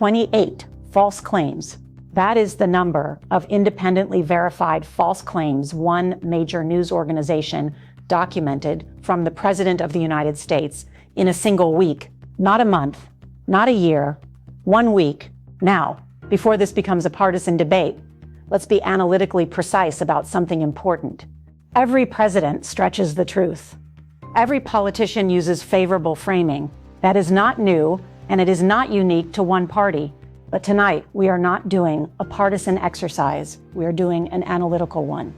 28 false claims. That is the number of independently verified false claims one major news organization documented from the President of the United States in a single week. Not a month, not a year, 1 week. Now, before this becomes a partisan debate, let's be analytically precise about something important. Every president stretches the truth. Every politician uses favorable framing. That is not new, and it is not unique to one party. But tonight, we are not doing a partisan exercise. We are doing an analytical one.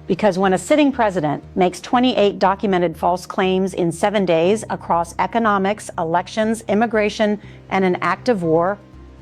Because when a sitting president makes 28 documented false claims in 7 days across economics, elections, immigration, and an act of war,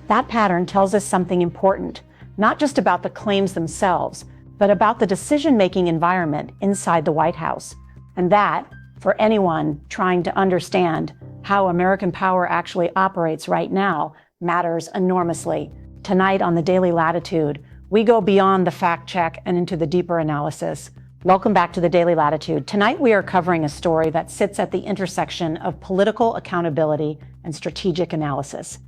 that pattern tells us something important, not just about the claims themselves, but about the decision-making environment inside the White House. And that, for anyone trying to understand how American power actually operates right now, matters enormously. Tonight on the Daily Latitude, we go beyond the fact check and into the deeper analysis. Welcome back to the Daily Latitude. Tonight we are covering a story that sits at the intersection of political accountability and strategic analysis.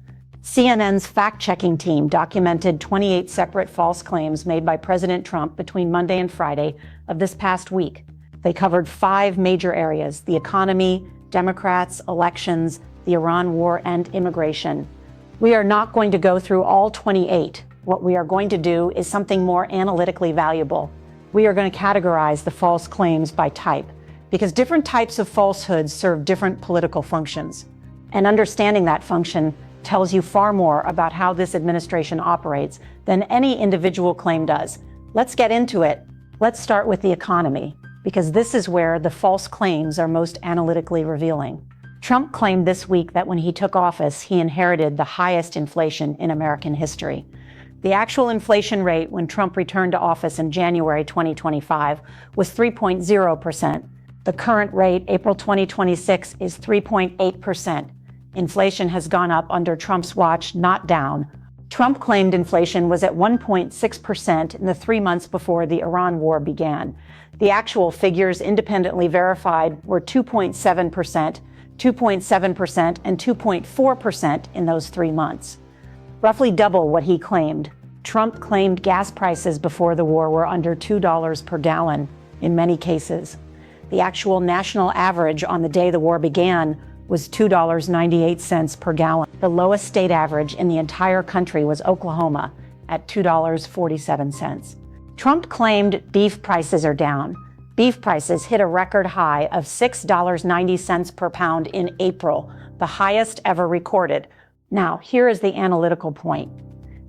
CNN's fact-checking team documented 28 separate false claims made by President Trump between Monday and Friday of this past week. They covered 5 major areas: the economy, Democrats, elections, the Iran war, and immigration. We are not going to go through all 28. What we are going to do is something more analytically valuable. We are going to categorize the false claims by type, because different types of falsehoods serve different political functions. And understanding that function tells you far more about how this administration operates than any individual claim does. Let's get into it. Let's start with the economy, because this is where the false claims are most analytically revealing. Trump claimed this week that when he took office, he inherited the highest inflation in American history. The actual inflation rate when Trump returned to office in January 2025 was 3.0%. The current rate, April 2026, is 3.8%. Inflation has gone up under Trump's watch, not down. Trump claimed inflation was at 1.6% in the 3 months before the Iran war began. The actual figures independently verified were 2.7%, 2.7%, and 2.4% in those 3 months. Roughly double what he claimed. Trump claimed gas prices before the war were under $2 per gallon in many cases. The actual national average on the day the war began was $2.98 per gallon. The lowest state average in the entire country was Oklahoma at $2.47. Trump claimed beef prices are down. Beef prices hit a record high of $6.90 per pound in April, the highest ever recorded. Now, here is the analytical point.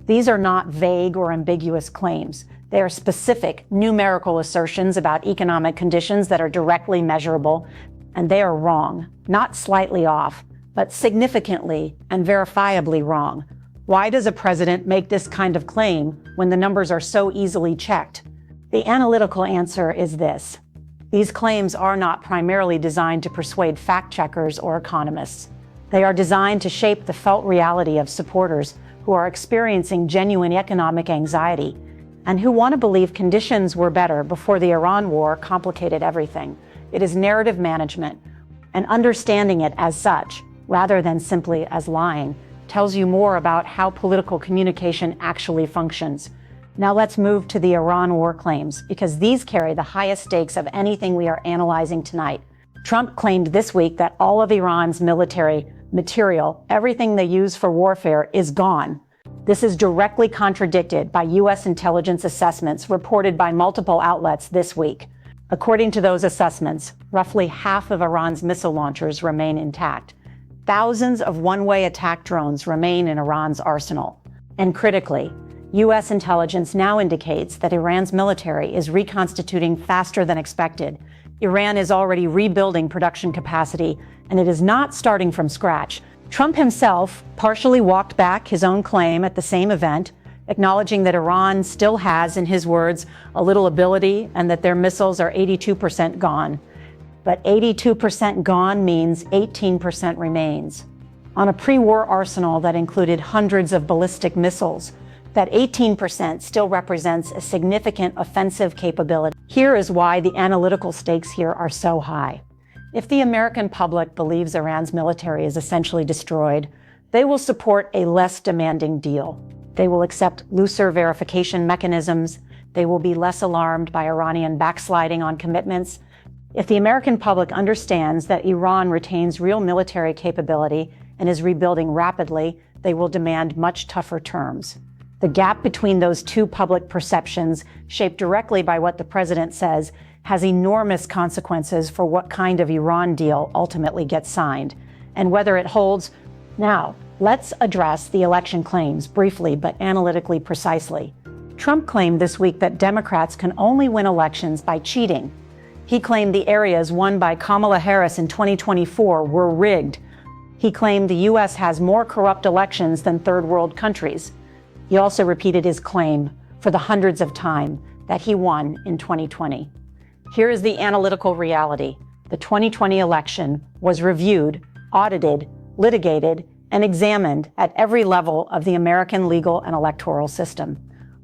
These are not vague or ambiguous claims. They are specific, numerical assertions about economic conditions that are directly measurable, and they are wrong, not slightly off, but significantly and verifiably wrong. Why does a president make this kind of claim when the numbers are so easily checked? The analytical answer is this. These claims are not primarily designed to persuade fact-checkers or economists. They are designed to shape the felt reality of supporters who are experiencing genuine economic anxiety and who want to believe conditions were better before the Iran war complicated everything. It is narrative management, and understanding it as such, rather than simply as lying, tells you more about how political communication actually functions. Now let's move to the Iran war claims, because these carry the highest stakes of anything we are analyzing tonight. Trump claimed this week that all of Iran's military material, everything they use for warfare, is gone. This is directly contradicted by U.S. intelligence assessments reported by multiple outlets this week. According to those assessments, roughly half of Iran's missile launchers remain intact. Thousands of one-way attack drones remain in Iran's arsenal. And critically, U.S. intelligence now indicates that Iran's military is reconstituting faster than expected. Iran is already rebuilding production capacity, and it is not starting from scratch. Trump himself partially walked back his own claim at the same event, acknowledging that Iran still has, in his words, a little ability and that their missiles are 82% gone. But 82% gone means 18% remains. On a pre-war arsenal that included hundreds of ballistic missiles, that 18% still represents a significant offensive capability. Here is why the analytical stakes here are so high. If the American public believes Iran's military is essentially destroyed, They will support a less demanding deal. They will accept looser verification mechanisms. They will be less alarmed by Iranian backsliding on commitments. If the American public understands that Iran retains real military capability and is rebuilding rapidly, they will demand much tougher terms. The gap between those two public perceptions, shaped directly by what the president says, has enormous consequences for what kind of Iran deal ultimately gets signed and whether it holds. Now, let's address the election claims briefly but analytically precisely. Trump claimed this week that Democrats can only win elections by cheating. He claimed the areas won by Kamala Harris in 2024 were rigged. He claimed the U.S. has more corrupt elections than third world countries. He also repeated his claim for the hundreds of times that he won in 2020. Here is the analytical reality. The 2020 election was reviewed, audited, litigated, and examined at every level of the American legal and electoral system.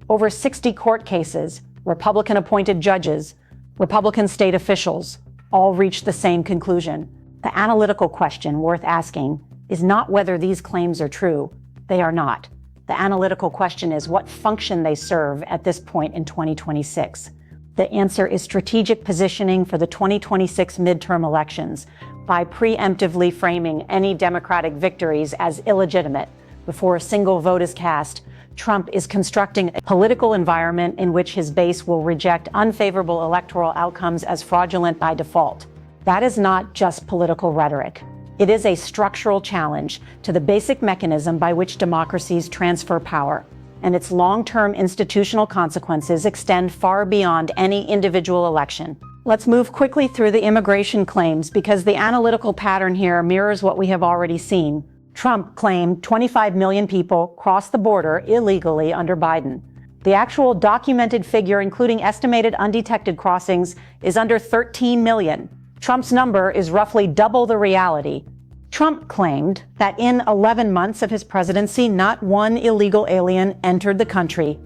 Over 60 court cases, Republican-appointed judges, Republican state officials all reached the same conclusion. The analytical question worth asking is not whether these claims are true. They are not. The analytical question is what function they serve at this point in 2026. The answer is strategic positioning for the 2026 midterm elections by preemptively framing any Democratic victories as illegitimate before a single vote is cast. Trump is constructing a political environment in which his base will reject unfavorable electoral outcomes as fraudulent by default. That is not just political rhetoric. It is a structural challenge to the basic mechanism by which democracies transfer power, and its long-term institutional consequences extend far beyond any individual election. Let's move quickly through the immigration claims because the analytical pattern here mirrors what we have already seen. Trump claimed 25 million people crossed the border illegally under Biden. The actual documented figure, including estimated undetected crossings, is under 13 million. Trump's number is roughly double the reality. Trump claimed that in 11 months of his presidency, not one illegal alien entered the country.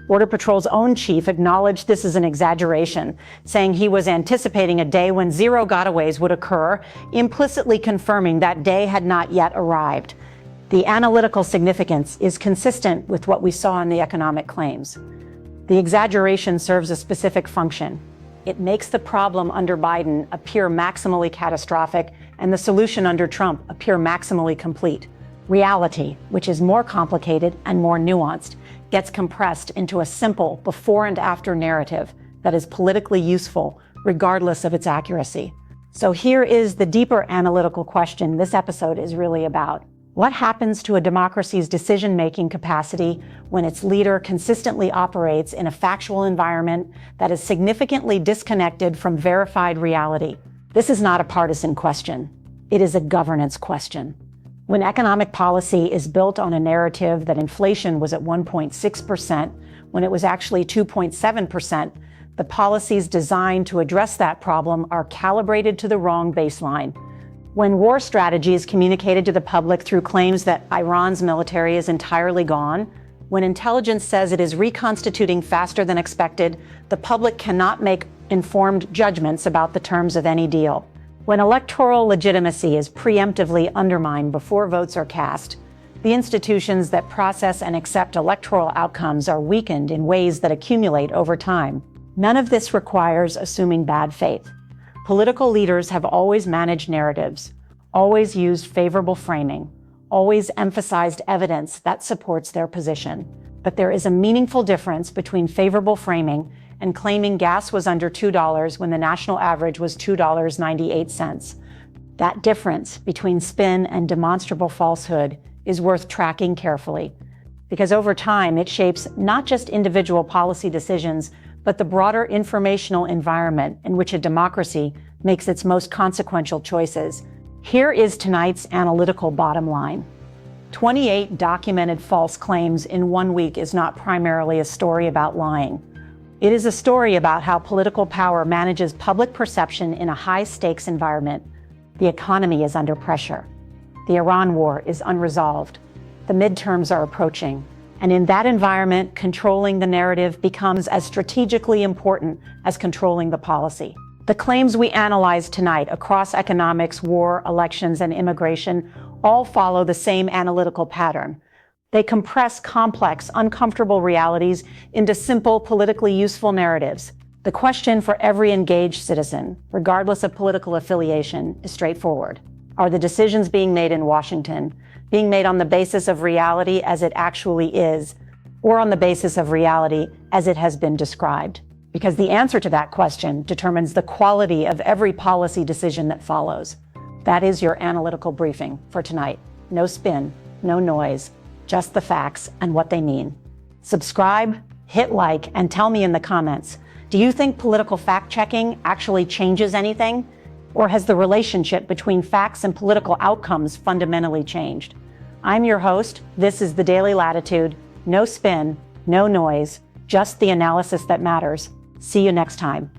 Border Patrol's own chief acknowledged this is an exaggeration, saying he was anticipating a day when zero gotaways would occur, implicitly confirming that day had not yet arrived. The analytical significance is consistent with what we saw in the economic claims. The exaggeration serves a specific function. It makes the problem under Biden appear maximally catastrophic and the solution under Trump appear maximally complete. Reality, which is more complicated and more nuanced, gets compressed into a simple before and after narrative that is politically useful, regardless of its accuracy. So here is the deeper analytical question this episode is really about. What happens to a democracy's decision-making capacity when its leader consistently operates in a factual environment that is significantly disconnected from verified reality? This is not a partisan question. It is a governance question. When economic policy is built on a narrative that inflation was at 1.6% when it was actually 2.7%, the policies designed to address that problem are calibrated to the wrong baseline. When war strategy is communicated to the public through claims that Iran's military is entirely gone, when intelligence says it is reconstituting faster than expected, the public cannot make informed judgments about the terms of any deal. When electoral legitimacy is preemptively undermined before votes are cast, the institutions that process and accept electoral outcomes are weakened in ways that accumulate over time. None of this requires assuming bad faith. Political leaders have always managed narratives, always used favorable framing, always emphasized evidence that supports their position. But there is a meaningful difference between favorable framing and claiming gas was under $2 when the national average was $2.98. That difference between spin and demonstrable falsehood is worth tracking carefully, because over time it shapes not just individual policy decisions, but the broader informational environment in which a democracy makes its most consequential choices. Here is tonight's analytical bottom line. 28 documented false claims in 1 week is not primarily a story about lying. It is a story about how political power manages public perception in a high-stakes environment. The economy is under pressure. The Iran war is unresolved. The midterms are approaching. And in that environment, controlling the narrative becomes as strategically important as controlling the policy. The claims we analyzed tonight across economics, war, elections, and immigration all follow the same analytical pattern. They compress complex, uncomfortable realities into simple, politically useful narratives. The question for every engaged citizen, regardless of political affiliation, is straightforward. Are the decisions being made in Washington being made on the basis of reality as it actually is, or on the basis of reality as it has been described? Because the answer to that question determines the quality of every policy decision that follows. That is your analytical briefing for tonight. No spin, no noise, just the facts and what they mean. Subscribe, hit like, and tell me in the comments, do you think political fact-checking actually changes anything? Or has the relationship between facts and political outcomes fundamentally changed? I'm your host. This is the Daily Latitude. No spin, no noise, just the analysis that matters. See you next time.